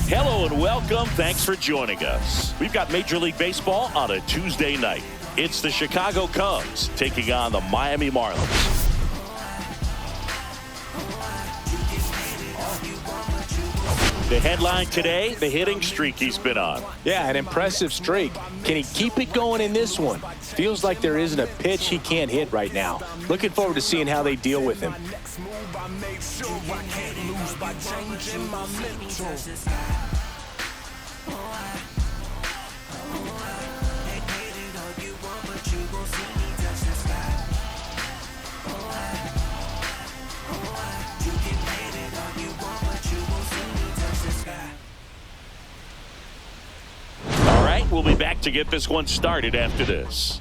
Hello and welcome. Thanks for joining us. We've got Major League Baseball on a Tuesday night. It's the Chicago Cubs taking on the Miami Marlins. The headline today, the hitting streak he's been on. Yeah, an impressive streak. Can he keep it going in this one? Feels like there isn't a pitch he can't hit right now. Looking forward to seeing how they deal with him. We'll be back to get this one started after this.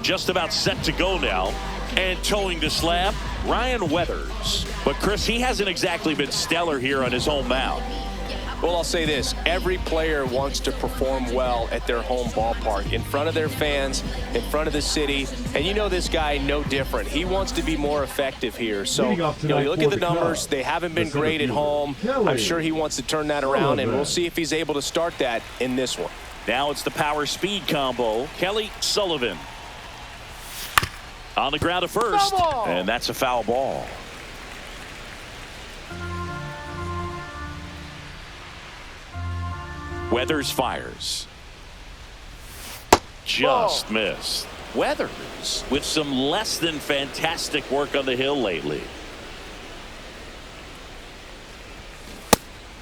Just about set to go now, and towing the slab, Ryan Weathers. But Chris, he hasn't exactly been stellar here on his home mound. Well, I'll say this. Every player wants to perform well at their home ballpark, in front of their fans, in front of the city. And you know this guy no different. He wants to be more effective here. So, you look at the numbers. They haven't been great at home. I'm sure he wants to turn that around, and we'll see if he's able to start that in this one. Now it's the power-speed combo. Kelly Sullivan on the ground at first, and that's a foul ball. Weathers fires. Just missed. Weathers with some less than fantastic work on the hill lately.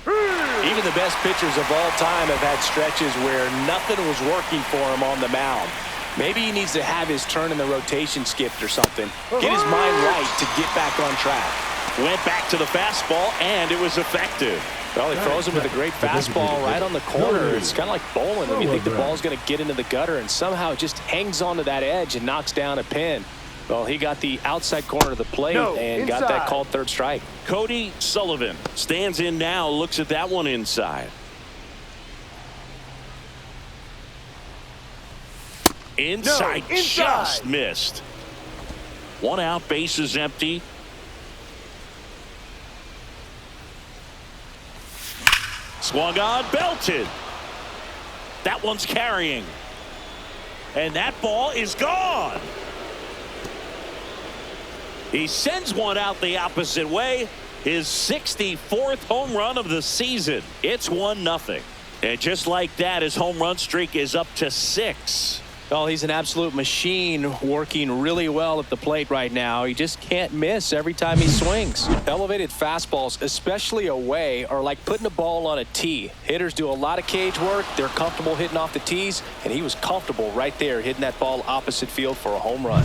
Even the best pitchers of all time have had stretches where nothing was working for him on the mound. Maybe he needs to have his turn in the rotation skipped or something. Get his mind right to get back on track. Went back to the fastball, and it was effective. Well, he throws him with a great fastball right on the corner. It's kind of like bowling when you think the ball's going to get into the gutter, and somehow it just hangs onto that edge and knocks down a pin. Well, he got the outside corner of the plate and got that called third strike. Cody Sullivan stands in now, looks at that one inside. Inside, just missed. One out, base is empty. Swung on, belted. That one's carrying. And that ball is gone. He sends one out the opposite way. His 64th home run of the season. It's 1-0. And just like that, his home run streak is up to 6. Well, he's an absolute machine, working really well at the plate right now. He just can't miss every time he swings. Elevated fastballs, especially away, are like putting a ball on a tee. Hitters do a lot of cage work. They're comfortable hitting off the tees, and he was comfortable right there hitting that ball opposite field for a home run.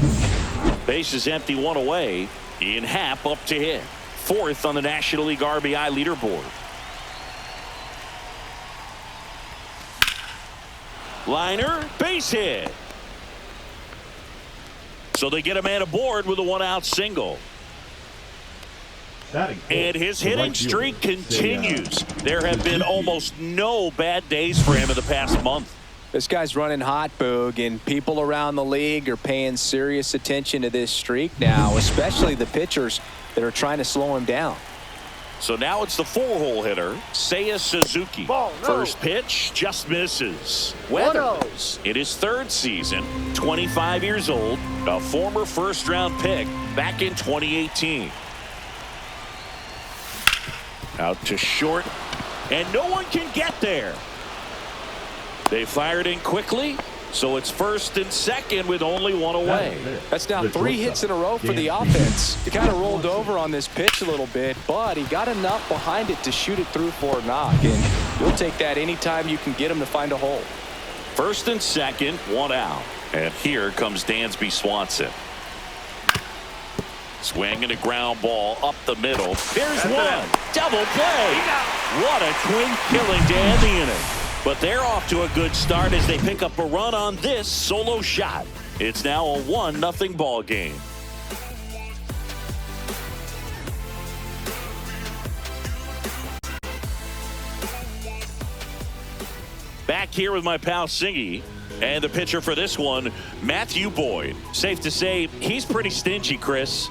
Base is empty, one away. Ian Happ up to hit. 4th on the National League RBI leaderboard. Liner, base hit. So they get a man aboard with a 1-out single. And his hitting streak continues. There have been almost no bad days for him in the past month. This guy's running hot, Boog, and people around the league are paying serious attention to this streak now, especially the pitchers that are trying to slow him down. So now it's the 4-hole hitter, Seiya Suzuki. First pitch just misses. Weathers in his 3rd season, 25 years old, a former first-round pick back in 2018. Out to short, and no one can get there. They fired in quickly, so it's 1st and 2nd with only 1 away. That's now 3 hits in a row for the offense. He kind of rolled over on this pitch a little bit, but he got enough behind it to shoot it through for a knock, and you'll take that anytime you can get him to find a hole. 1st and 2nd, 1 out. And here comes Dansby Swanson. Swinging a ground ball up the middle. There's one. Double play. What a twin killing to end the inning. But they're off to a good start as they pick up a run on this solo shot. It's now a 1-0 ball game. Back here with my pal Singy. And the pitcher for this one, Matthew Boyd. Safe to say, he's pretty stingy, Chris.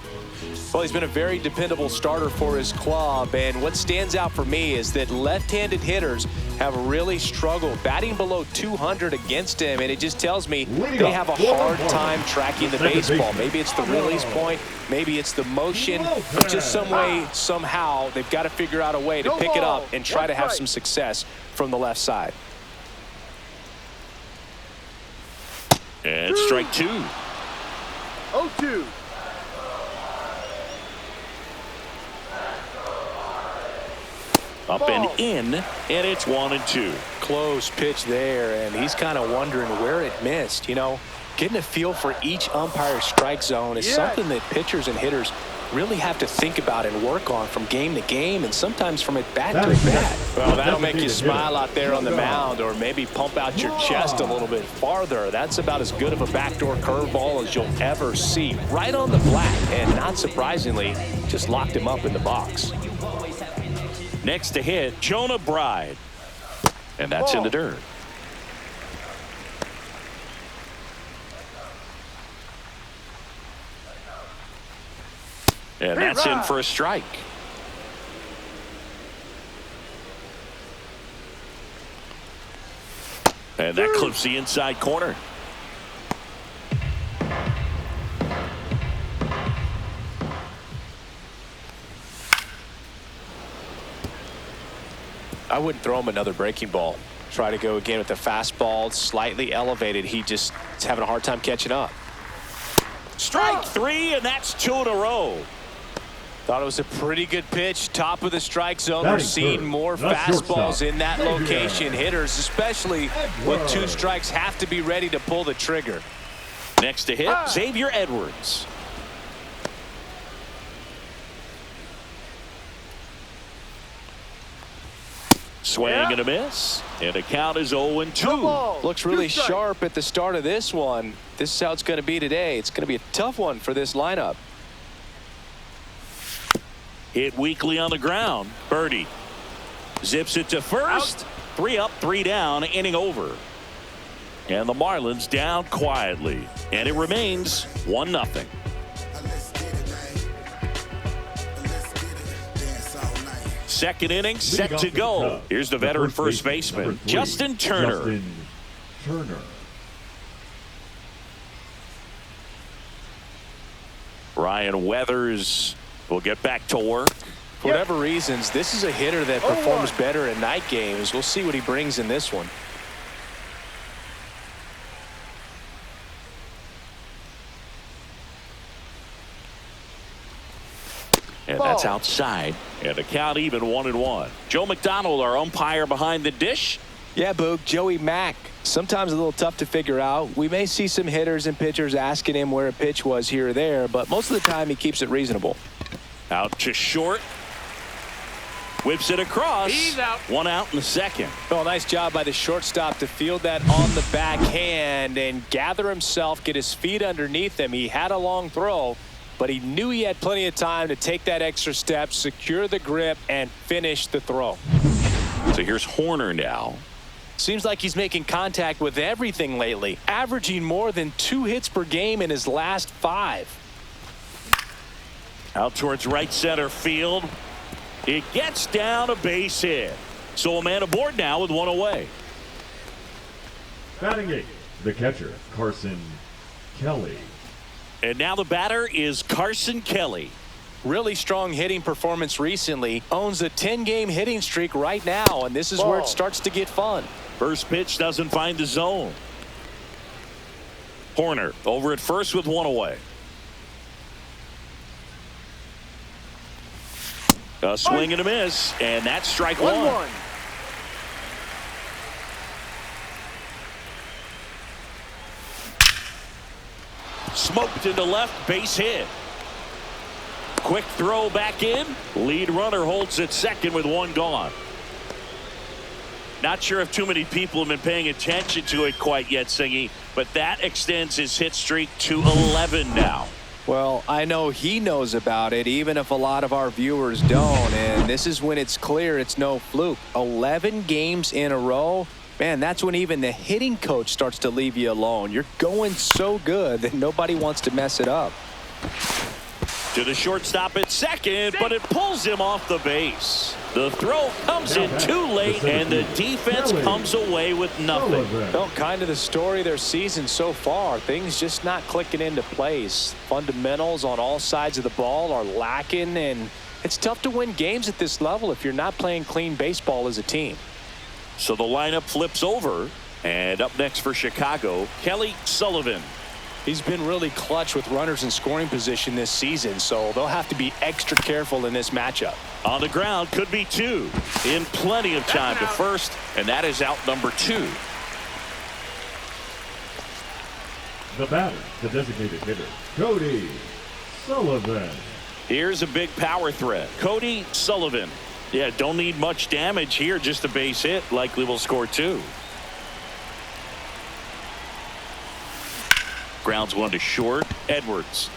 Well, he's been a very dependable starter for his club, and what stands out for me is that left-handed hitters have really struggled batting below 200 against him, and it just tells me they have a hard time tracking the baseball. Maybe it's the release point, maybe it's the motion, but just some way, somehow, they've got to figure out a way to pick it up and try to have some success from the left side. And strike 2. 0-2. Up and in, and it's 1-2. Close pitch there, and he's kind of wondering where it missed. You know, getting a feel for each umpire's strike zone is something that pitchers and hitters really have to think about and work on from game to game, and sometimes from at bat to at bat. Well, that'll make you smile out there on the mound, or maybe pump out your chest a little bit farther. That's about as good of a backdoor curveball as you'll ever see. Right on the flat, and not surprisingly, just locked him up in the box. Next to hit, Jonah Bride. And that's in the dirt. And that's in for a strike. And that clips the inside corner. I wouldn't throw him another breaking ball. Try to go again with the fastball, slightly elevated. He just is having a hard time catching up. Strike 3, and that's 2 in a row. Thought it was a pretty good pitch, top of the strike zone. We're seeing more fastballs in that location. Hitters, especially with 2 strikes, have to be ready to pull the trigger. Next to hit, Xavier Edwards. Swing and a miss, and the count is 0-2. Looks really sharp at the start of this one. This is how it's going to be today. It's going to be a tough one for this lineup. Hit weakly on the ground. Birdie zips it to first. 3 up, 3 down, inning over. And the Marlins down quietly, and it remains 1-0. Second inning set to go. Here's the veteran first baseman, Justin Turner. Ryan Weathers will get back to work. For whatever reasons, this is a hitter that performs better in night games. We'll see what he brings in this one. And that's outside. And the count even 1-1. Joe McDonald, our umpire behind the dish. Yeah, Boog, Joey Mack. Sometimes a little tough to figure out. We may see some hitters and pitchers asking him where a pitch was here or there, but most of the time he keeps it reasonable. Out to short. Whips it across. He's out. One out in the second. Well, nice job by the shortstop to field that on the backhand and gather himself, get his feet underneath him. He had a long throw, but he knew he had plenty of time to take that extra step, secure the grip, and finish the throw. So here's Horner now. Seems like he's making contact with everything lately, averaging more than 2 hits per game in his last 5. Out towards right center field. It gets down a base hit. So a man aboard now with one away. Batting 8, the catcher, Carson Kelly. And now the batter is Carson Kelly. Really strong hitting performance recently. Owns a 10-game hitting streak right now, and this is where it starts to get fun. First pitch doesn't find the zone. Horner over at first with one away. A swing and a miss, and that's strike one. 1-1. Smoked into left, base hit. Quick throw back in. Lead runner holds at second with one gone. Not sure if too many people have been paying attention to it quite yet, Singy, but that extends his hit streak to 11 now. Well, I know he knows about it, even if a lot of our viewers don't. And this is when it's clear it's no fluke. 11 games in a row. Man, that's when even the hitting coach starts to leave you alone. You're going so good that nobody wants to mess it up. To the shortstop at second, but it pulls him off the base. The throw comes in too late, and the defense comes away with nothing. Well, kind of the story of their season so far. Things just not clicking into place. Fundamentals on all sides of the ball are lacking, and it's tough to win games at this level if you're not playing clean baseball as a team. So the lineup flips over, and up next for Chicago, Kelly Sullivan. He's been really clutch with runners in scoring position this season, so they'll have to be extra careful in this matchup. On the ground, could be 2. In plenty of time to first, and that is out number 2. The batter, the designated hitter, Cody Sullivan. Here's a big power threat. Cody Sullivan. Yeah, don't need much damage here, just a base hit. Likely will score 2. Grounds one to short. Edwards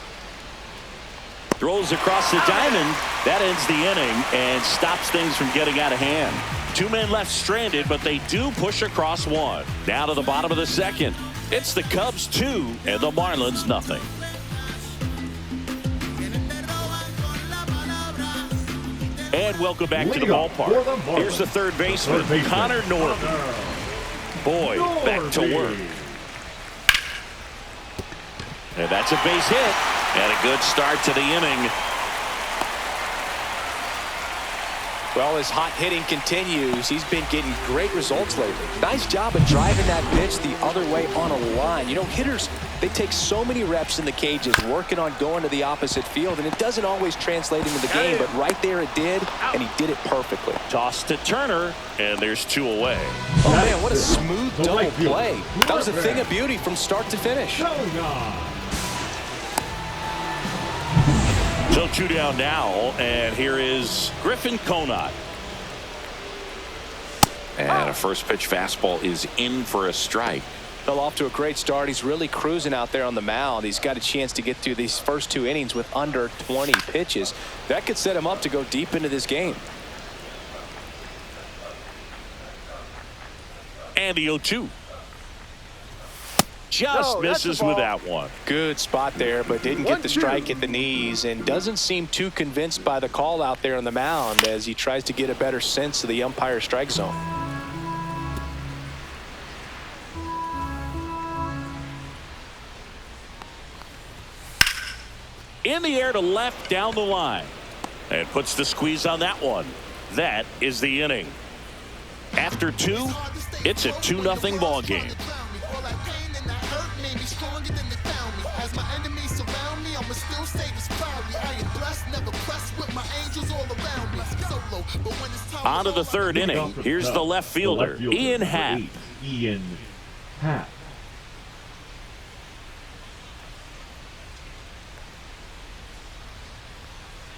throws across the diamond. That ends the inning and stops things from getting out of hand. 2 men left stranded, but they do push across one. Now to the bottom of the second. It's the Cubs 2 and the Marlins nothing. And welcome back to the ballpark. Here's the third baseman, Connor Norton. Boy, back to work. And that's a base hit and a good start to the inning. Well, as hot hitting continues, he's been getting great results lately. Nice job of driving that pitch the other way on a line. You know, hitters, they take so many reps in the cages working on going to the opposite field, and it doesn't always translate into the game, but right there it did, and he did it perfectly. Toss to Turner, and there's 2 away. Oh, man, what a smooth double play. That was a thing of beauty from start to finish. So 2 down now, and here is Griffin Conant. And a first pitch fastball is in for a strike. Fell off to a great start. He's really cruising out there on the mound. He's got a chance to get through these first 2 innings with under 20 pitches. That could set him up to go deep into this game. And the 0-2. Just misses with that one. Good spot there, but didn't get the strike at the knees, and doesn't seem too convinced by the call out there on the mound as he tries to get a better sense of the umpire strike zone. In the air to left down the line, and puts the squeeze on that one. That is the inning. After 2, it's a 2-0 ball game. On to the 3rd inning. Here's the left fielder, Ian Happ. Ian Happ.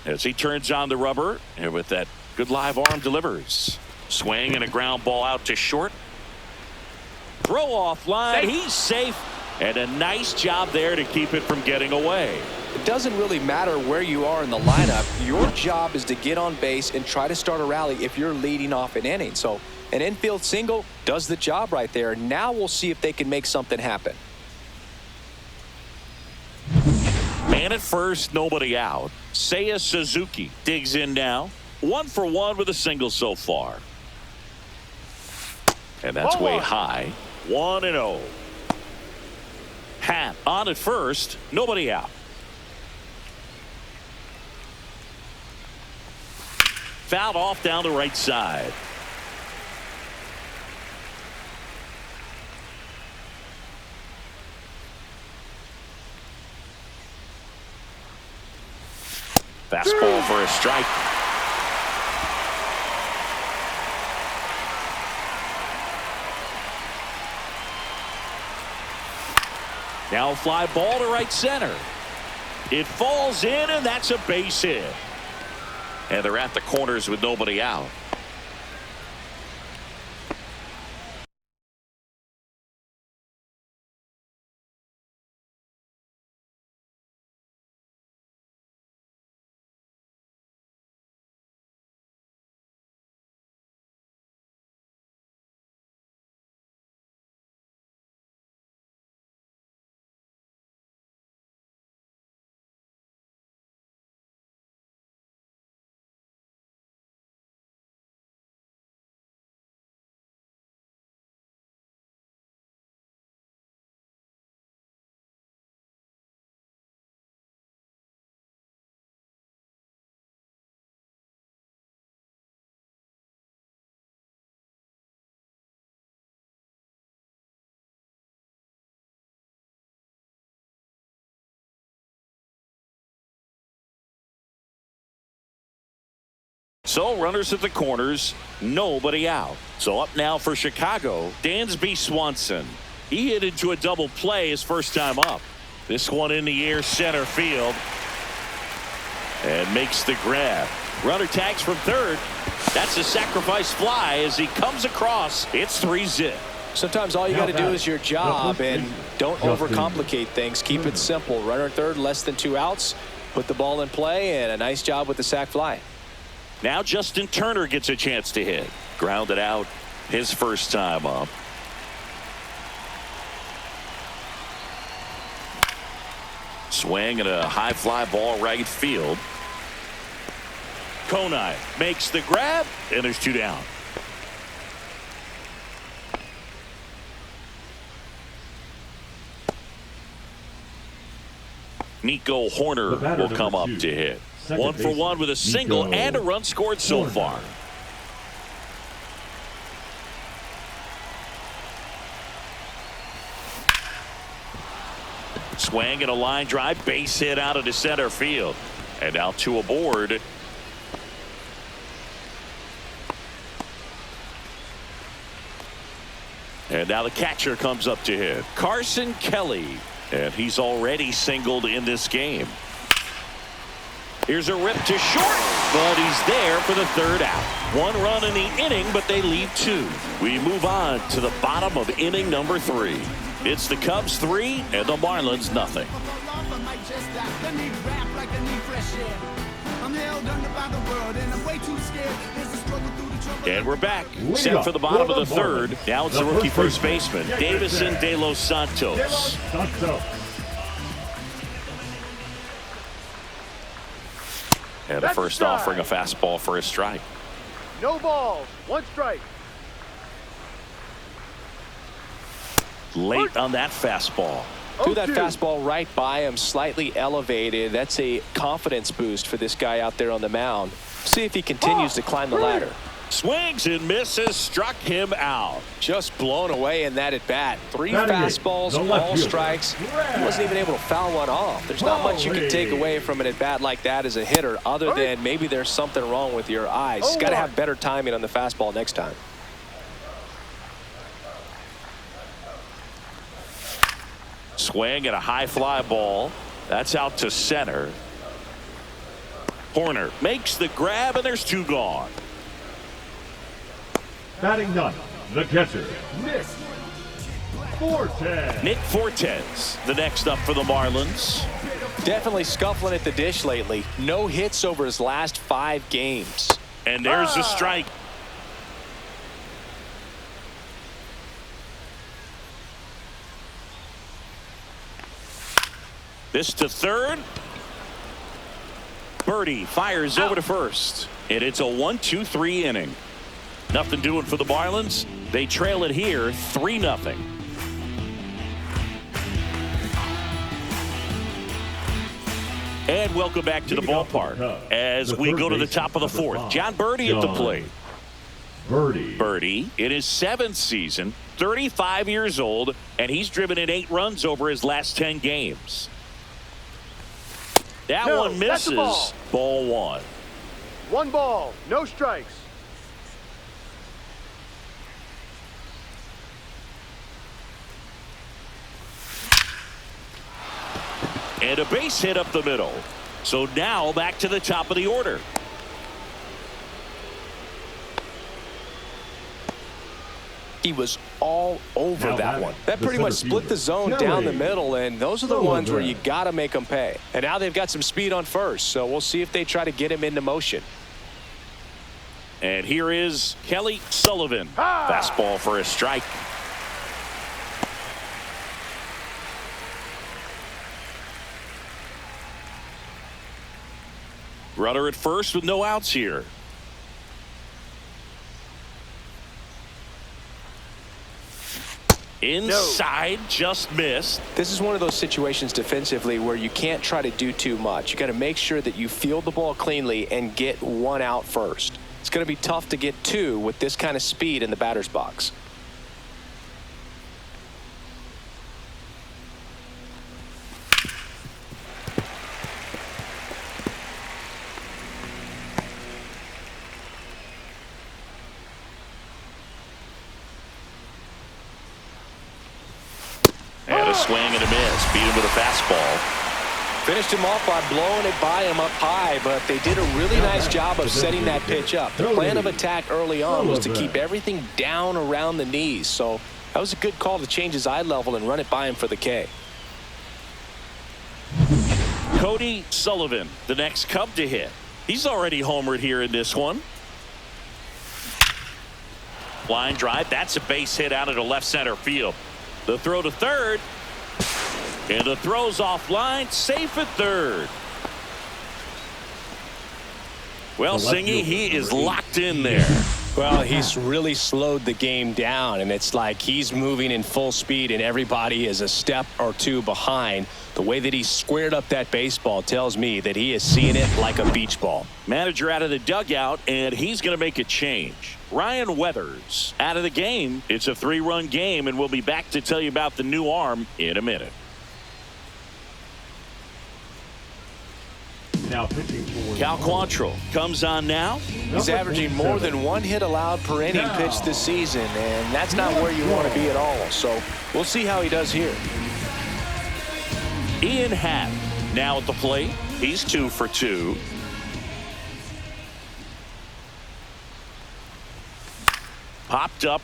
as he turns on the rubber, and with that good live arm delivers. Swing and a ground ball out to short. Throw off line. He's safe. And a nice job there to keep it from getting away. It doesn't really matter where you are in the lineup. Your job is to get on base and try to start a rally if you're leading off an inning. So an infield single does the job right there. Now we'll see if they can make something happen. Man at first, nobody out. Seiya Suzuki digs in now. 1 for 1 with a single so far. And that's way high. 1-0. Hat on at first, nobody out. Fouled off down the right side. Fastball for a strike. Now a fly ball to right center. It falls in, and that's a base hit. And they're at the corners with nobody out. So runners at the corners, nobody out. So up now for Chicago, Dansby Swanson. He hit into a double play his first time up. This one in the air center field. And makes the grab. Runner tags from third. That's a sacrifice fly as he comes across. It's 3-zip. Sometimes all you got to do is your job and don't overcomplicate things. Keep it simple. Runner third, less than 2 outs. Put the ball in play, and a nice job with the sac fly. Now Justin Turner gets a chance to hit. Grounded out his first time up. Swing and a high fly ball right field. Konai makes the grab, and there's 2 down. Nico Horner will come up to hit. 1 for 1 with a single and a run scored so far. Swing and a line drive, base hit out into center field. And now 2 aboard. And now the catcher comes up to hit. Carson Kelly. And he's already singled in this game. Here's a rip to short, but he's there for the 3rd out. 1 run in the inning, but they leave 2. We move on to the bottom of inning number 3. It's the Cubs 3 and the Marlins nothing. And we're back. Set for the bottom of the 3rd. Now it's the rookie first baseman, Davison De Los Santos. And the first offering a fastball for a strike. No balls, 1 strike. Late on that fastball. Threw that fastball right by him, slightly elevated. That's a confidence boost for this guy out there on the mound. See if he continues to climb the ladder. Swings and misses, struck him out. Just blown away in that at bat. 3 fastballs, all strikes. He wasn't even able to foul one off. There's not much you can take away from an at bat like that as a hitter, other than maybe there's something wrong with your eyes. He's got to have better timing on the fastball next time. Swing and a high fly ball. That's out to center. Horner makes the grab, and there's 2 gone. Batting ninth, the catcher, Nick Fortes. Nick Fortes, the next up for the Marlins. Definitely scuffling at the dish lately. No hits over his last 5 games. And there's a strike. This to third. Birdie fires over to first. And it's a 1-2-3 inning. Nothing doing for the Marlins. They trail it here 3-0. And welcome back to the ballpark as we go to the top of the 4th. John Birdie at the plate. Birdie in his 7th season, 35 years old, and he's driven in 8 runs over his last 10 games. That one misses. Ball 1. 1 ball, no strikes. And a base hit up the middle. So now back to the top of the order. He was all over that one. That pretty much split the zone down the middle, and those are the ones where you got to make them pay. And now they've got some speed on first, so we'll see if they try to get him into motion. And here is Kelly Sullivan. Fastball for a strike. Runner at first with no outs here. Inside, just missed. This is one of those situations defensively where you can't try to do too much. You got to make sure that you field the ball cleanly and get 1 out first. It's going to be tough to get 2 with this kind of speed in the batter's box. And a swing and a miss. Beat him with a fastball. Finished him off by blowing it by him up high, but they did a really nice job of setting that pitch up. The plan of attack early on was to keep everything down around the knees, so that was a good call to change his eye level and run it by him for the K. Cody Sullivan, the next Cub to hit. He's already homered here in this one. Line drive. That's a base hit out into left center field. The throw to third. And the throw's offline. Safe at third. Well, Singy, he is locked in there. Well, he's really slowed the game down, and it's like he's moving in full speed, and everybody is a step or 2 behind. The way that he squared up that baseball tells me that he is seeing it like a beach ball. Manager out of the dugout, and he's going to make a change. Ryan Weathers out of the game. It's a 3-run game, and we'll be back to tell you about the new arm in a minute. Now pitching for Cal Quantrill comes on now. He's averaging more than 1 hit allowed per inning pitched this season, and that's not where you want to be at all. So we'll see how he does here. Ian Happ now at the plate. He's 2 for 2. Popped up.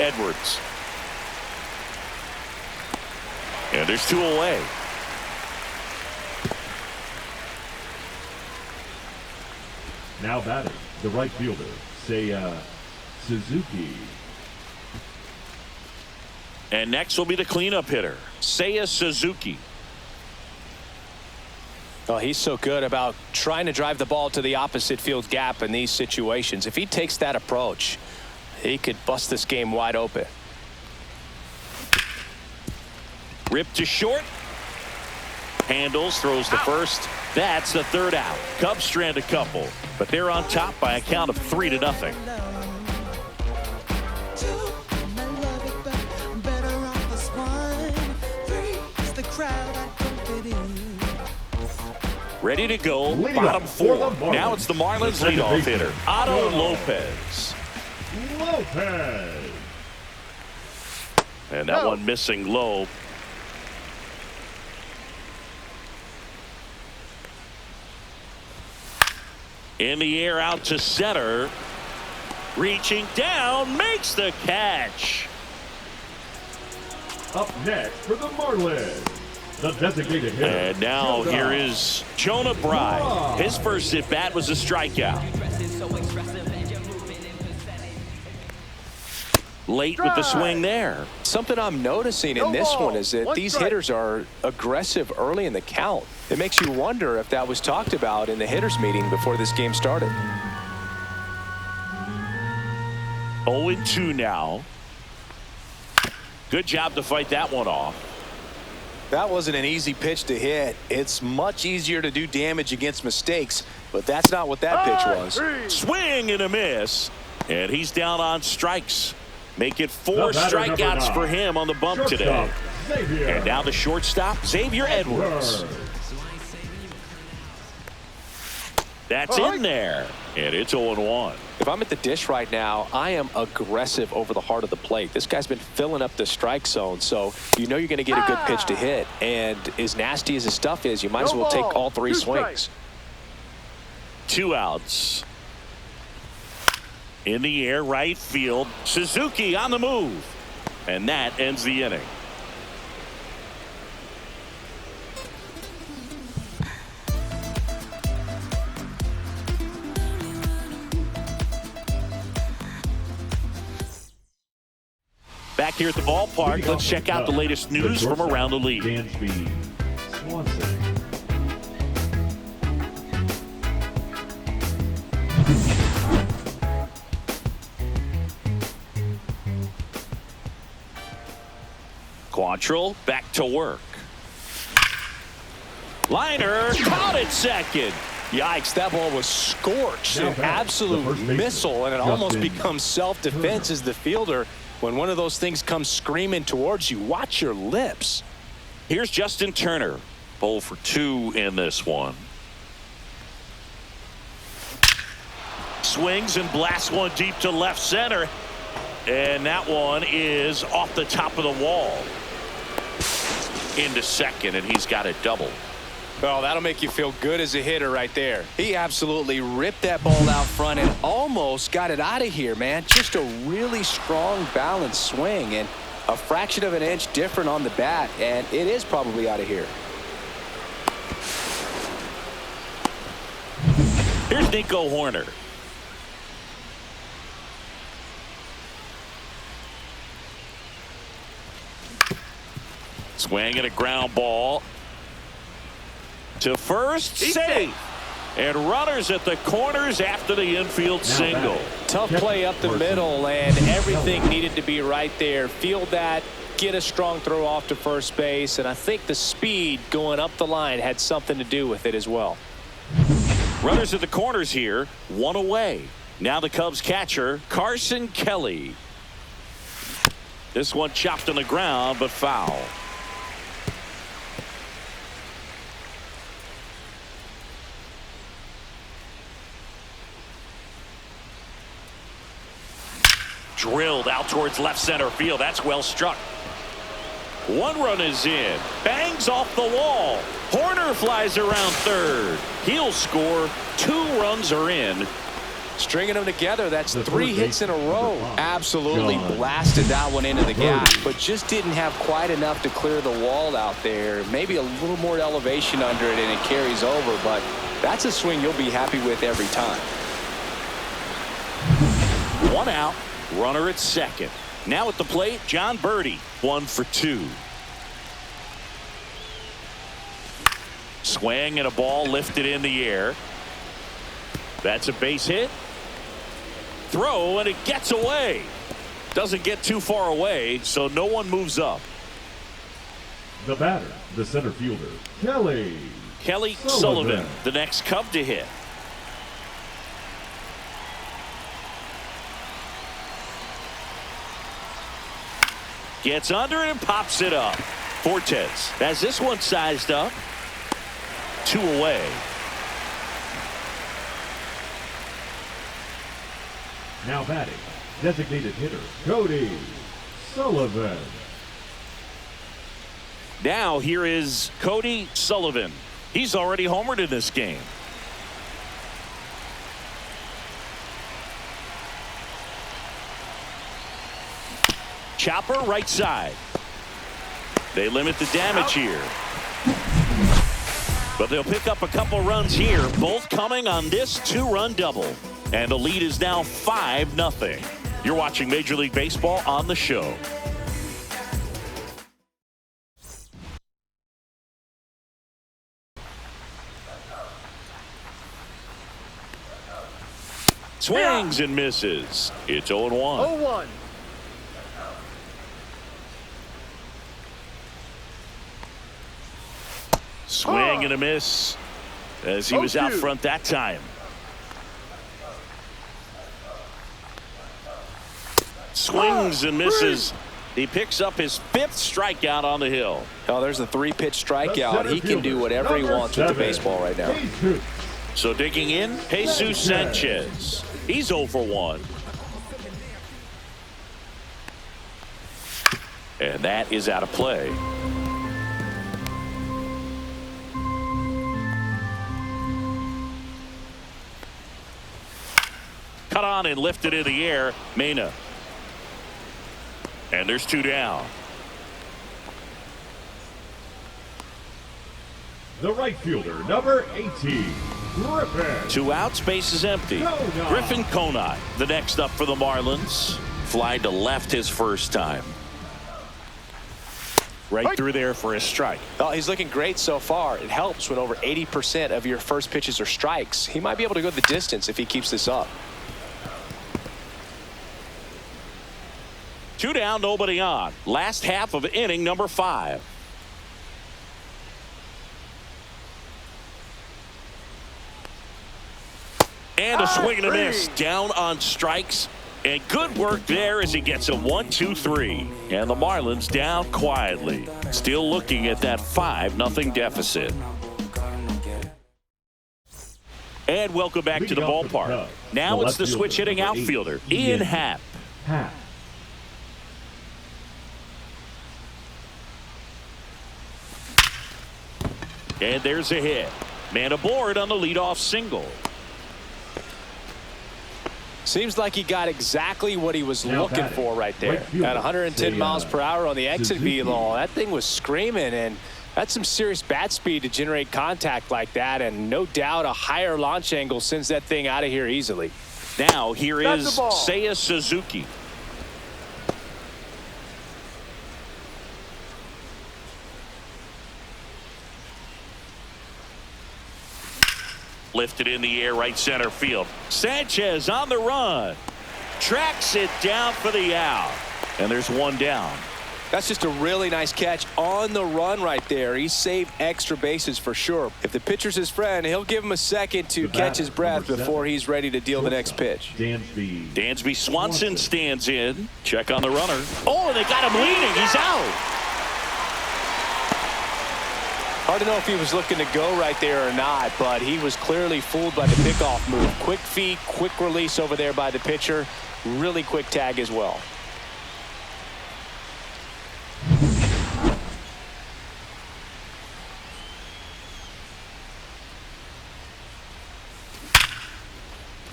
Edwards. And there's 2 away. now batting, the right fielder, Seiya Suzuki. And next will be the cleanup hitter, Seiya Suzuki. Oh, he's so good about trying to drive the ball to the opposite field gap in these situations. If he takes that approach, he could bust this game wide open. Ripped to short. Handles, throws to first. That's the third out. Cubs strand a couple, but they're on top by a count of 3-0. Ready to go, bottom 4. Now it's the Marlins leadoff hitter, Otto Lopez. And that one missing low. In the air out to center. Reaching down, makes the catch. Up next for the Marlins, the designated hitter. And now here is Jonah Bride. His first at bat was a strikeout. Late with the swing there. Something I'm noticing in this one is that these hitters are aggressive early in the count. It makes you wonder if that was talked about in the hitters meeting before this game started. 0-2 now. Good job to fight that one off. That wasn't an easy pitch to hit. It's much easier to do damage against mistakes, but that's not what that pitch was. Swing and a miss. And he's down on strikes. Make it 4 The batter, strikeouts for him on the bump today. Xavier. And now the shortstop, Xavier Edwards. That's in there. And it's 0-1. If I'm at the dish right now, I am aggressive over the heart of the plate. This guy's been filling up the strike zone, so you know you're going to get a good pitch to hit. And as nasty as his stuff is, you might as well take all 3 swings. 2 outs. In the air, right field. Suzuki on the move. And that ends the inning. Back here at the ballpark, let's check out the latest news from around the league. Dansby Swanson. Quantrill back to work. Liner caught at second. Yikes, that ball was scorched. Now An back, the absolute first baseman, missile, and it almost Justin becomes self-defense as the fielder. When one of those things comes screaming towards you, watch your lips. Here's Justin Turner. 0 for 2 in this one. Swings and blasts one deep to left center. And that one is off the top of the wall. Into second, and he's got a double. Well, that'll make you feel good as a hitter right there. He absolutely ripped that ball out front and almost got it out of here, man. Just a really strong, balanced swing, and a fraction of an inch different on the bat, and it is probably out of here. Here's Nico Horner. Swing and a ground ball to first, safe. And runners at the corners after the infield single. Tough play up the middle, and everything needed to be right there. Field that, get a strong throw off to first base, and I think the speed going up the line had something to do with it as well. Runners at the corners here, 1 away. Now the Cubs catcher, Carson Kelly. This one chopped on the ground, but foul. Drilled out towards left center field. That's well struck. 1 run is in. Bangs off the wall. Horner flies around third. He'll score. 2 runs are in. Stringing them together, that's 3 hits in a row. Absolutely blasted that one into the gap, but just didn't have quite enough to clear the wall out there. Maybe a little more elevation under it and it carries over, but that's a swing you'll be happy with every time. 1 out. Runner at second. Now at the plate, John Birdie. 1 for 2. Swing and a ball lifted in the air. That's a base hit. Throw, and it gets away. Doesn't get too far away, so no one moves up. The batter, the center fielder, Kelly Sullivan, the next Cub to hit. Gets under it and pops it up. Fortes has this one sized up. 2 away. Now batting, designated hitter, Cody Sullivan. Now here is Cody Sullivan. He's already homered in this game. chopper right side. They limit the damage here. But they'll pick up a couple runs here, both coming on this 2-run double. And the lead is now 5-0. You're watching Major League Baseball on the show. Swings and misses. It's 0-1. 0-1. Swing and a miss as he was out front that time. Swings and misses. He picks up his 5th strikeout on the hill. Oh, there's a 3-pitch strikeout. He can do whatever he wants with the baseball right now. So digging in, Jesus Sanchez. He's 0 for 1. And that is out of play. Cut on and lifted in the air. Mena. And there's 2 down. The right fielder, number 18, Griffin. 2 outs, base is empty. Griffin Conine, the next up for the Marlins. Fly to left his first time. Right through there for a strike. Oh, he's looking great so far. It helps when over 80% of your first pitches are strikes. He might be able to go the distance if he keeps this up. 2 down, nobody on. Last half of inning number 5. And a swing and a miss. Down on strikes. And good work there as he gets a 1-2-3. And the Marlins down quietly. Still looking at that 5-0 deficit. And welcome back to the ballpark. Now it's the switch hitting outfielder, Ian Happ. And there's a hit. Man aboard on the leadoff single. Seems like he got exactly what he was looking for right there. At 110 miles per hour on the exit velo, that thing was screaming, and that's some serious bat speed to generate contact like that, and no doubt a higher launch angle sends that thing out of here easily. Now here is Seiya Suzuki. Lifted in the air, right center field. Sanchez on the run. Tracks it down for the out. And there's 1 down. That's just a really nice catch on the run right there. He saved extra bases for sure. If the pitcher's his friend, he'll give him a second to catch his breath before he's ready to deal the next pitch. Dansby Swanson stands in. Check on the runner. Oh, they got him leaning. He's out. Hard to know if he was looking to go right there or not, but he was clearly fooled by the pickoff move. Quick feet, quick release over there by the pitcher. Really quick tag as well.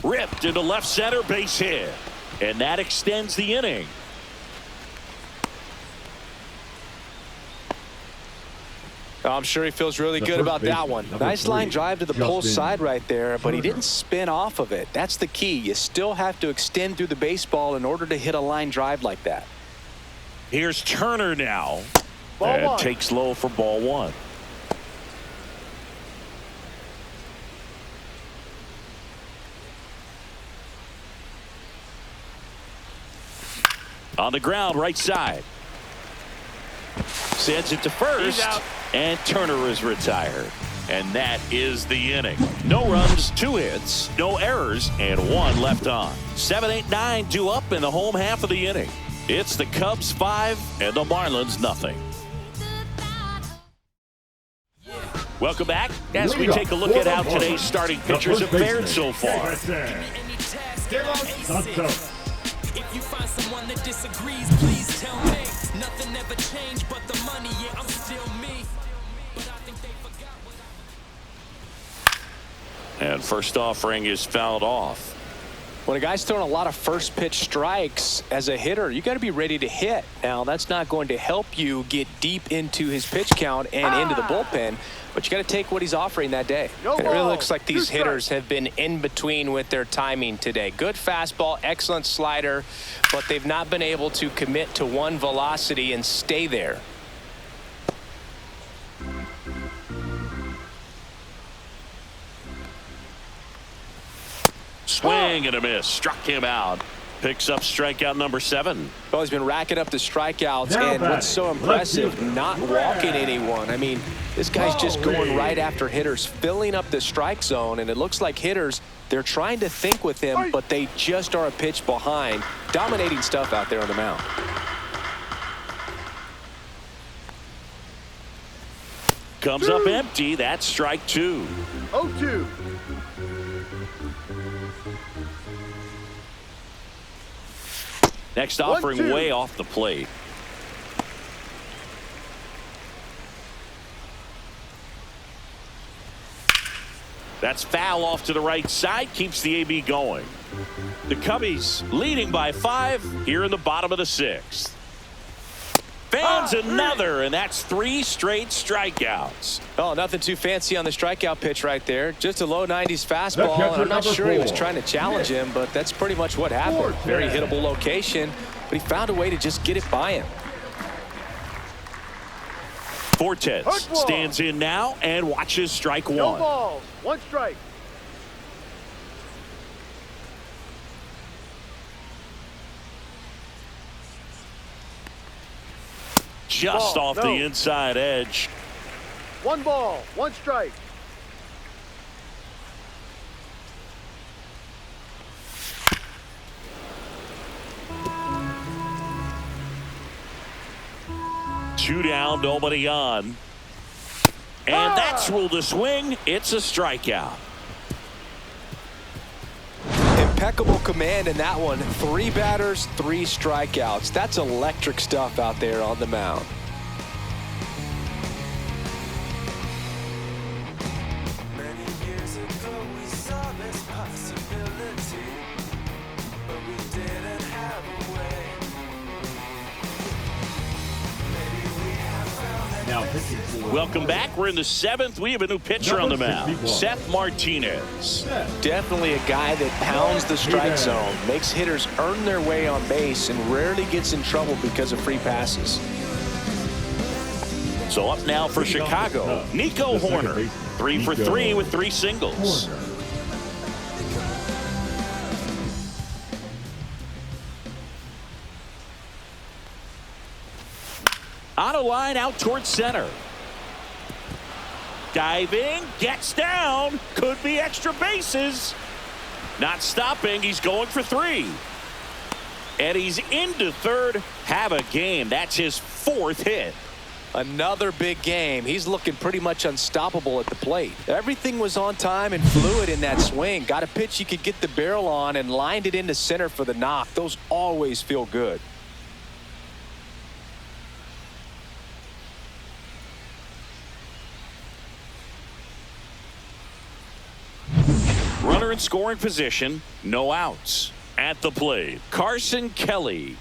Ripped into left center, base hit. And that extends the inning. I'm sure he feels really good about that one. Nice line drive to the pull side right there, but he didn't spin off of it. That's the key. You still have to extend through the baseball in order to hit a line drive like that. Here's Turner now. Ball 1. Takes low for ball 1. On the ground, right side. Sends it to first. And Turner is retired. And that is the inning. No runs, 2 hits, no errors, and 1 left on. 7, 8, 9 due up in the home half of the inning. It's the Cubs 5 and the Marlins nothing. Welcome back as we take a look at how today's starting pitchers have fared so far. If you find someone that disagrees, please tell me. Nothing ever changed but the money, yeah, I'm still me. But I think they forgot what And first offering is fouled off. When a guy's throwing a lot of first pitch strikes as a hitter, you got to be ready to hit. Now, that's not going to help you get deep into his pitch count and into the bullpen, but you got to take what he's offering that day. No It really balls. looks like these hitters have been in between with their timing today. Good fastball, excellent slider, but they've not been able to commit to one velocity and stay there. Swing and a miss. Struck him out. Picks up strikeout number 7. Well, he's been racking up the strikeouts, Now and what's so impressive, not walking anyone. I mean, this guy's just going right after hitters, filling up the strike zone, and it looks like hitters, they're trying to think with him, but they just are a pitch behind. Dominating stuff out there on the mound. Comes up empty. That's strike 2. 0-2. Next offering 1-2. way off the plate. That's foul off to the right side. Keeps the AB going. The Cubbies leading by 5 here in the bottom of the 6th. Fans another, and that's 3 straight strikeouts. Oh, nothing too fancy on the strikeout pitch right there. Just a low 90s fastball, catcher, and I'm not number sure he was 4. trying to challenge him, but that's pretty much what happened. Very hittable location, but he found a way to just get it by him. Fortes stands in now and watches strike 1. No balls. 1 strike. Just Ball, off no. the inside edge. 1 ball. 1 strike. Two down, nobody on. And that's ruled a swing. It's a strikeout. Impeccable command in that one. 3 batters, 3 strikeouts. That's electric stuff out there on the mound. Many years ago we saw this possibility, but we didn't have a way. Maybe we have found that. Now pitching for Welcome back. We're in the 7th. We have a new pitcher on the mound. Seth Martinez. Definitely a guy that pounds the strike zone, makes hitters earn their way on base, and rarely gets in trouble because of free passes. So up now for Chicago, Nico Horner. 3 for 3 with 3 singles. Horner. On a line out towards center. Diving, gets down, could be extra bases. Not stopping, he's going for 3. And he's into third. Have a game. That's his 4th hit. Another big game. He's looking pretty much unstoppable at the plate. Everything was on time and fluid in that swing. Got a pitch he could get the barrel on and lined it into center for the knock. Those always feel good. Runner in scoring position, no outs. At the plate, Carson Kelly.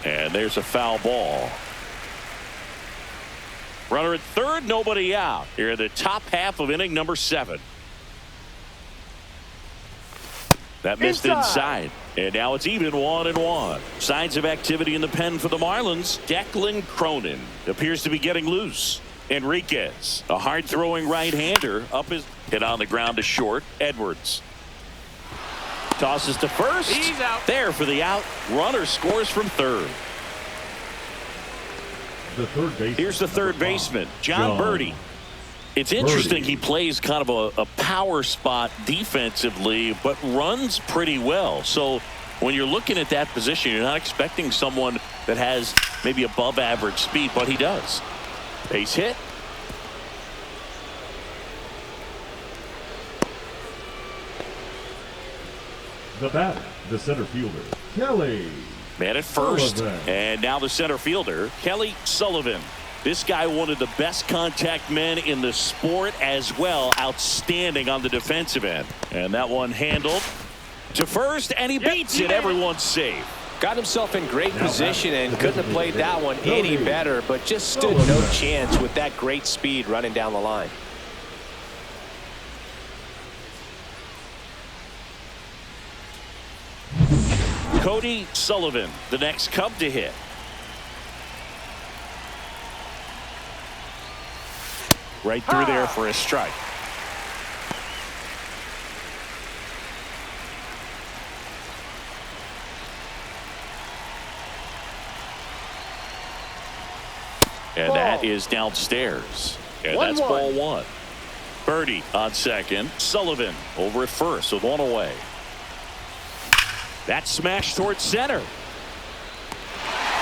And there's a foul ball. Runner at third, nobody out. Here in the top half of inning number 7. That missed inside. And now it's even 1-1. Signs of activity in the pen for the Marlins. Declan Cronin appears to be getting loose. Enriquez, a hard-throwing right-hander, up his hit on the ground to short. Edwards tosses to first. He's out there for the out. Runner scores from third. The third baseman. Here's the third baseman, John Birdie. It's interesting he plays kind of a power spot defensively, but runs pretty well. So when you're looking at that position, you're not expecting someone that has maybe above average speed, but he does. Base hit. The batter, the center fielder, Kelly. Man at first, Sullivan. and now the center fielder, Kelly Sullivan. This guy, one of the best contact men in the sport as well. Outstanding on the defensive end. And that one handled to first, and he beats it. Everyone's safe. Got himself in great position and couldn't have played that one any better, but just stood no chance with that great speed running down the line. Cody Sullivan, the next Cub to hit. Right through there for a strike. And that is downstairs. And that's ball one. Birdie on second. Sullivan over at first with one away. That smash towards center.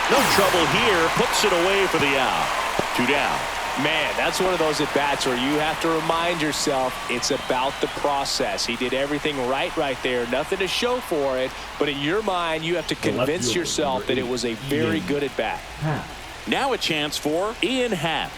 No trouble here. Puts it away for the out. 2 down. Man, that's one of those at-bats where you have to remind yourself it's about the process. He did everything right there. Nothing to show for it. But in your mind, you have to convince yourself that it was a very good at-bat. Now a chance for Ian Happ.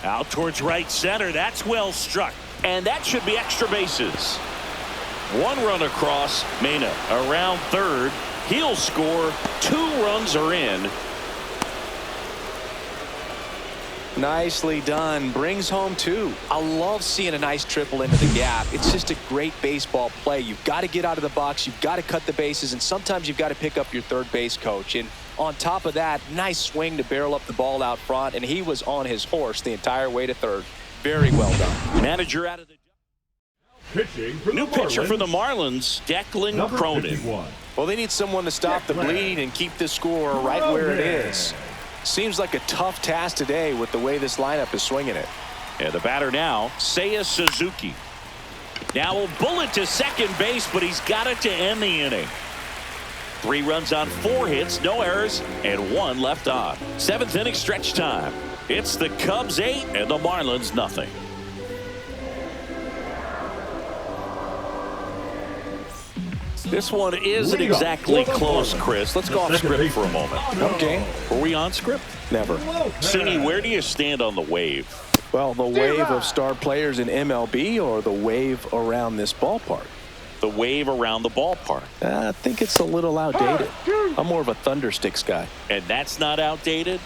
Out towards right center. That's well struck. And that should be extra bases. 1 run across. Mena around third. He'll score. 2 runs are in. Nicely done. Brings home 2. I love seeing a nice triple into the gap. It's just a great baseball play. You've got to get out of the box. You've got to cut the bases. And sometimes you've got to pick up your third base coach. And on top of that, nice swing to barrel up the ball out front. And he was on his horse the entire way to third. Very well done. Manager out of the New pitcher for the Marlins, Declan Cronin. 51. Well, they need someone to stop the bleed and keep the score right where it is. Seems like a tough task today with the way this lineup is swinging it. And the batter now, Seiya Suzuki. Now a bullet to second base, but he's got it to end the inning. 3 runs on 4 hits, no errors, and 1 left on. 7th inning stretch time. It's the Cubs 8 and the Marlins nothing. This one isn't exactly close, Chris. Let's go off script for a moment. Okay. Were we on script? Never. Suni, where do you stand on the wave? Well, the wave of star players in MLB or the wave around this ballpark? The wave around the ballpark. I think it's a little outdated. I'm more of a Thundersticks guy. And that's not outdated?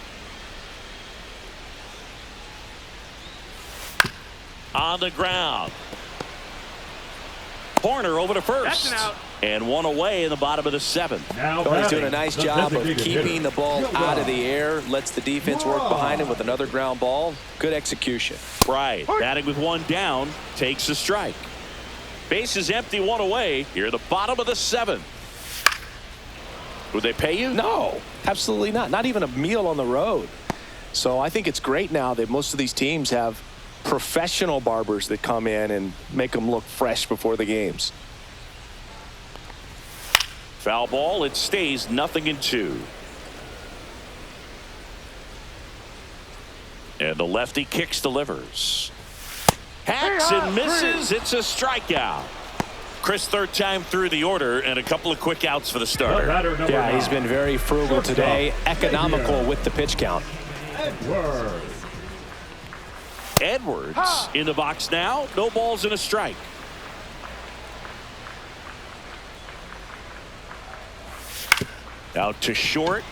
On the ground. Horner over to first. That's an out. And 1 away in the bottom of the 7th. Oh, he's doing a nice job of keeping the ball out of the air. Lets the defense work behind him with another ground ball. Good execution. Right. Batting with 1 down. Takes a strike. Base is empty, 1 away. Here at the bottom of the 7th. Would they pay you? No, absolutely not. Not even a meal on the road. So I think it's great now that most of these teams have professional barbers that come in and make them look fresh before the games. Foul ball. It stays 0-2. And the lefty kicks, delivers. Hacks and misses. It's a strikeout. Chris, 3rd time through the order, and a couple of quick outs for the starter. Yeah, he's been very frugal today. Economical with the pitch count. Edwards in the box now. No balls and a strike. Out to short.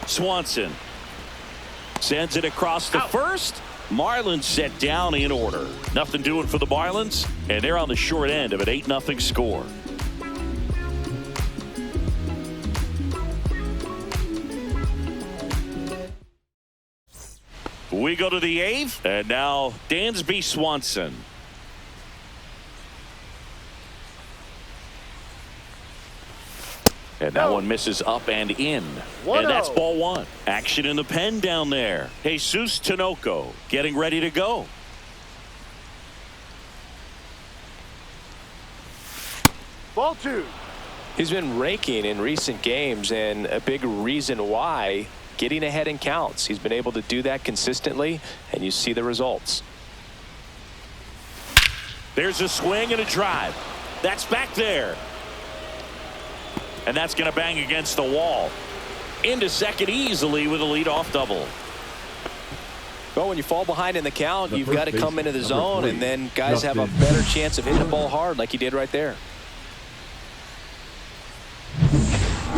Swanson sends it across to first. Marlins set down in order. Nothing doing for the Marlins, and they're on the short end of an 8-0 score. We go to the 8th, and now Dansby Swanson. And that one misses up and in. And that's ball 1. Action in the pen down there. Jesus Tinoco getting ready to go. Ball 2. He's been raking in recent games, and a big reason why, getting ahead in counts. He's been able to do that consistently, and you see the results. There's a swing and a drive. That's back there. And that's going to bang against the wall. into second easily with a leadoff double. Well, when you fall behind in the count, you've got to come into the zone, three, and then guys have a Justin. better chance of hitting the ball hard like he did right there.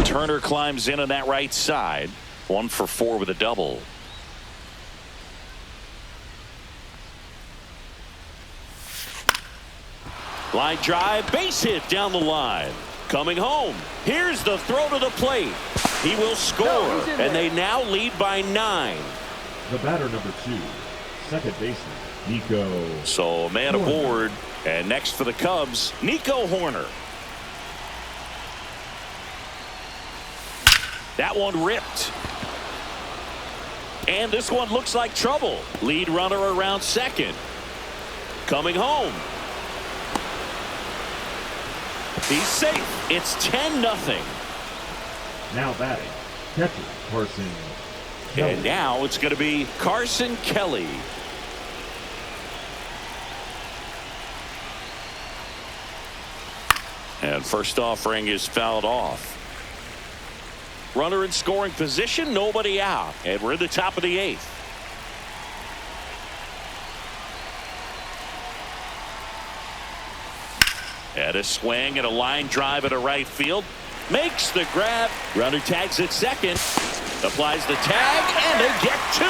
Turner climbs in on that right side. 1 for 4 with a double. Line drive, base hit down the line. Coming home. Here's the throw to the plate. He will score, and they now lead by 9. The batter number 2, second baseman, Nico. So a man aboard, and next for the Cubs, Nico Horner. That one ripped. And this one looks like trouble. Lead runner around second. Coming home. He's safe. It's 10-0. Now batting, catcher Carson Kelly. And now it's going to be Carson Kelly. And first offering is fouled off. Runner in scoring position, nobody out. And we're in the top of the 8th. And a swing and a line drive at a right field. Makes the grab. Runner tags at second. Applies the tag, and they get 2.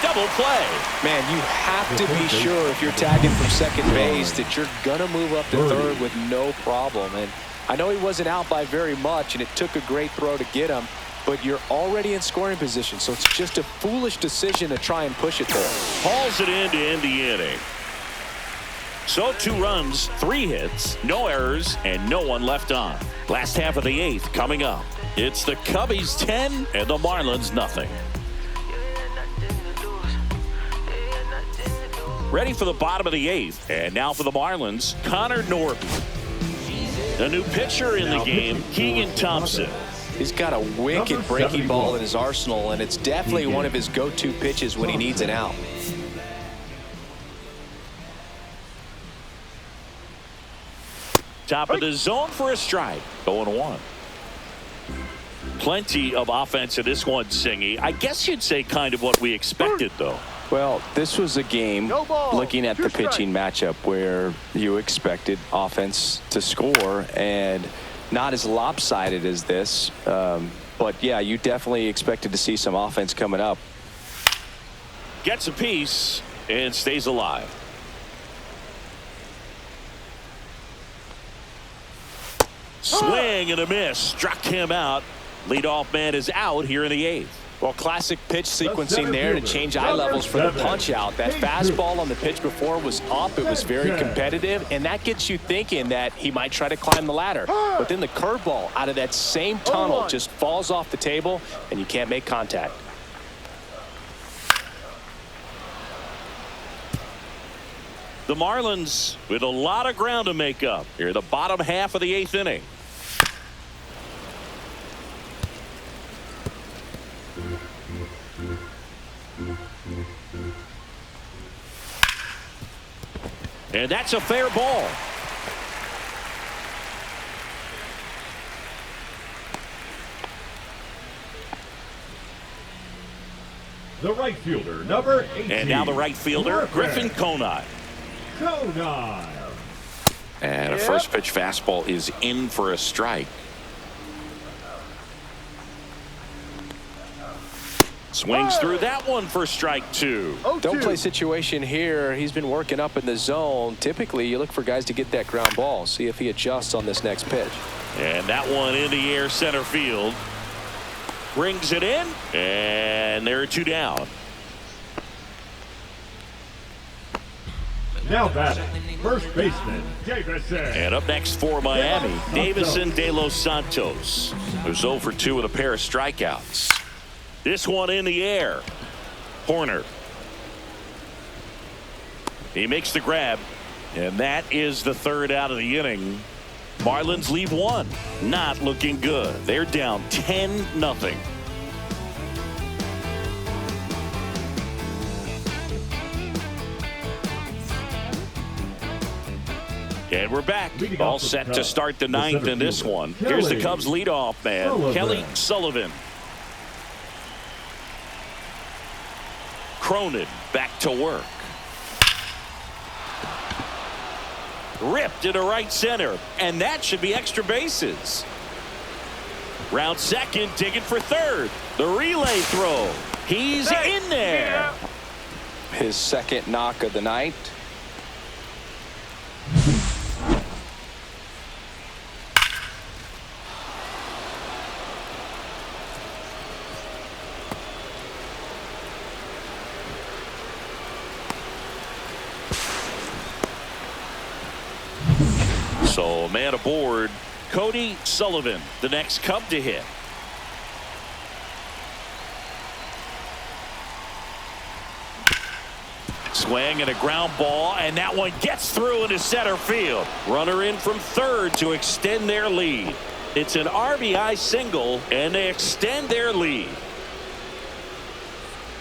Double play. Man, you have to be sure if you're tagging from second base that you're going to move up to third with no problem. And I know he wasn't out by very much, and it took a great throw to get him, but you're already in scoring position, so it's just a foolish decision to try and push it there. Hauls it in to end the inning. So 2 runs, 3 hits, no errors, and no one left on. Last half of the 8th coming up. It's the Cubbies 10 and the Marlins nothing. Ready for the bottom of the 8th. And now for the Marlins, Connor Norton. A new pitcher in the game, Keegan Thompson. He's got a wicked breaking ball in his arsenal, and it's definitely one of his go-to pitches when he needs an out. Top of the zone for a strike. 0-1. Plenty of offense in this one, Singy. I guess you'd say kind of what we expected, though. Well, this was a game, No ball. looking at 2 the strikes. pitching matchup, where you expected offense to score, and not as lopsided as this. But, yeah, you definitely expected to see some offense coming up. Gets a piece and stays alive. Swing and a miss. Struck him out. Leadoff man is out here in the 8th. Well, classic pitch sequencing there to change eye levels for the punch out. That fastball on the pitch before was up. It was very competitive, and that gets you thinking that he might try to climb the ladder. But then the curveball out of that same tunnel just falls off the table, and you can't make contact. The Marlins with a lot of ground to make up here, the bottom half of the 8th inning. And that's a fair ball. The right fielder, number 18. And now the right fielder, Griffin Conine. Conine. And a first pitch fastball is in for a strike. Swings through that one for strike 2. Don't play situation here. He's been working up in the zone. Typically, you look for guys to get that ground ball. See if he adjusts on this next pitch. And that one in the air center field. Brings it in. And there are 2 down. Now batting, first baseman, Davison. And up next for Miami, Davison De Los Santos, who's 0 for 2 with a pair of strikeouts. This one in the air. Horner. He makes the grab, and that is the 3rd out of the inning. Marlins leave 1. Not looking good. They're down 10-0. And we're back. All set to start the 9th in this one. Here's the Cubs leadoff man, Kelly Sullivan. Cronin back to work. Ripped into right center, and that should be extra bases. Round second, digging for third. The relay throw. He's in there. His second knock of the night. So, man aboard, Cody Sullivan, the next Cub to hit. Swing and a ground ball, and that one gets through into center field. Runner in from third to extend their lead. It's an RBI single, and they extend their lead.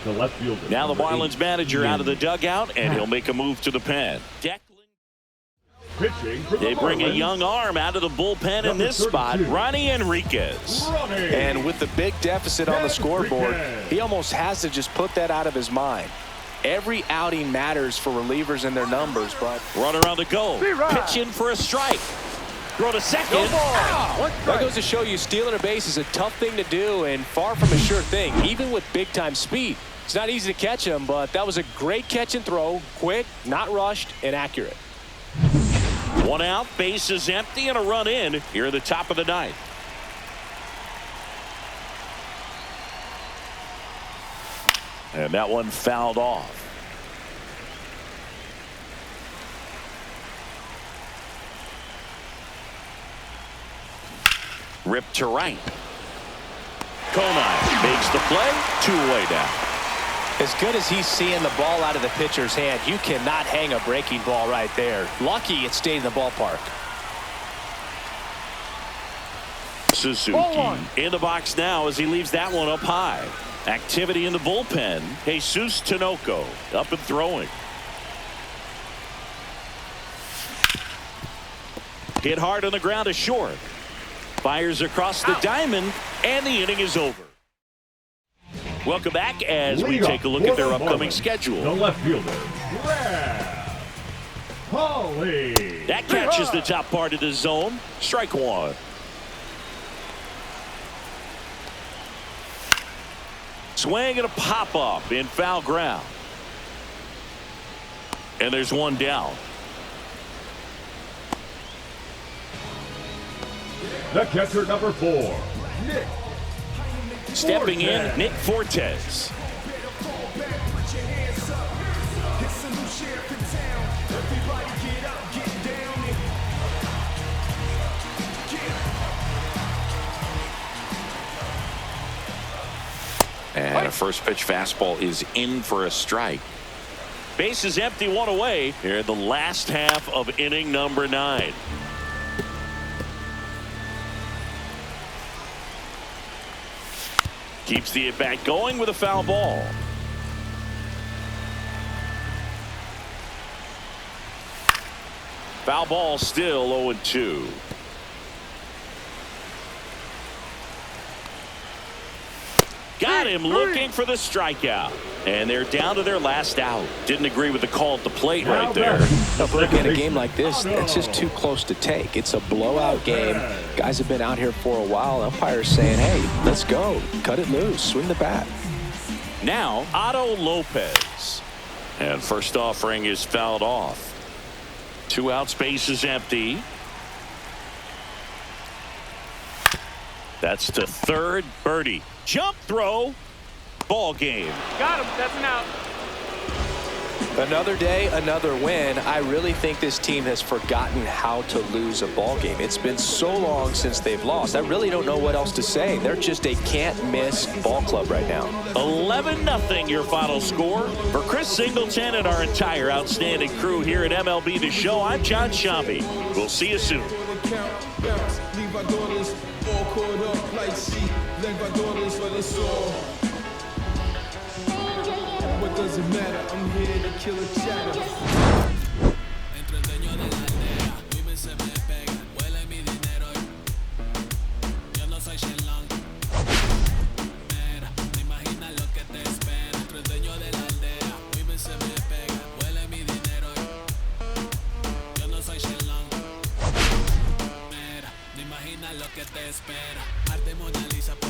The left fielder. Now the number Marlins 8, manager out of the Ian. dugout, and he'll make a move to the pen. Pitching for the They bring a Marlins, young arm out of the bullpen in Number this spot, 32. Ronnie Enriquez. Ronnie. And with the big deficit on the scoreboard, Enriquez. he almost has to just put that out of his mind. Every outing matters for relievers and their numbers, but Runner on the go. Pitch in for a strike. Throw to second. that goes to show you stealing a base is a tough thing to do and far from a sure thing, even with big-time speed. It's not easy to catch him, but that was a great catch and throw. Quick, not rushed, and accurate. One out, base is empty, and a run in here at the top of the ninth. And that one fouled off. Ripped to right. Conine makes the play. 2-away now. As good as he's seeing the ball out of the pitcher's hand, you cannot hang a breaking ball right there. Lucky it stayed in the ballpark. Suzuki in the box now as he leaves that one up high. Activity in the bullpen. Jesus Tinoco up and throwing. Hit hard on the ground to short. Fires across the diamond, and the inning is over. Welcome back as we Lead take a off look for at their the upcoming Marlins, schedule. The left fielder, Brad Holly. That catches the top part of the zone. Strike one. Swing and a pop-up in foul ground. And there's one down. The catcher, number 4, Nick. Stepping in, Fortes. Nick Fortes. And a first pitch fastball is in for a strike. Base is empty, one away here in the last half of inning number 9. Keeps the at-bat going with a foul ball. Foul ball, still 0-2. Got him looking for the strikeout. And they're down to their last out. Didn't agree with the call at the plate right there. In a game like this, it's just too close to take. It's a blowout game. Guys have been out here for a while. Umpires saying, hey, let's go. Cut it loose. Swing the bat. Now, Otto Lopez. And first offering is fouled off. 2 outs, base is empty. That's to third. Birdie. Jump throw. Ball game. Got him. That's an out. Another day, another win. I really think this team has forgotten how to lose a ball game. It's been so long since they've lost. I really don't know what else to say. They're just a can't-miss ball club right now. 11-0 your final score. For Chris Singleton and our entire outstanding crew here at MLB The Show, I'm John Shambi. We'll see you soon. Leave our daughters all caught up like she left our daughters for the soul. What does it matter? I'm here to kill a chatter. Entre el dueño de la aldea, vive se me pega, huele mi dinero. Yo no soy Shenlong. Mira, te imaginas lo que te espera. Entre el dueño de la aldea. espera. Arte Mona Lisa.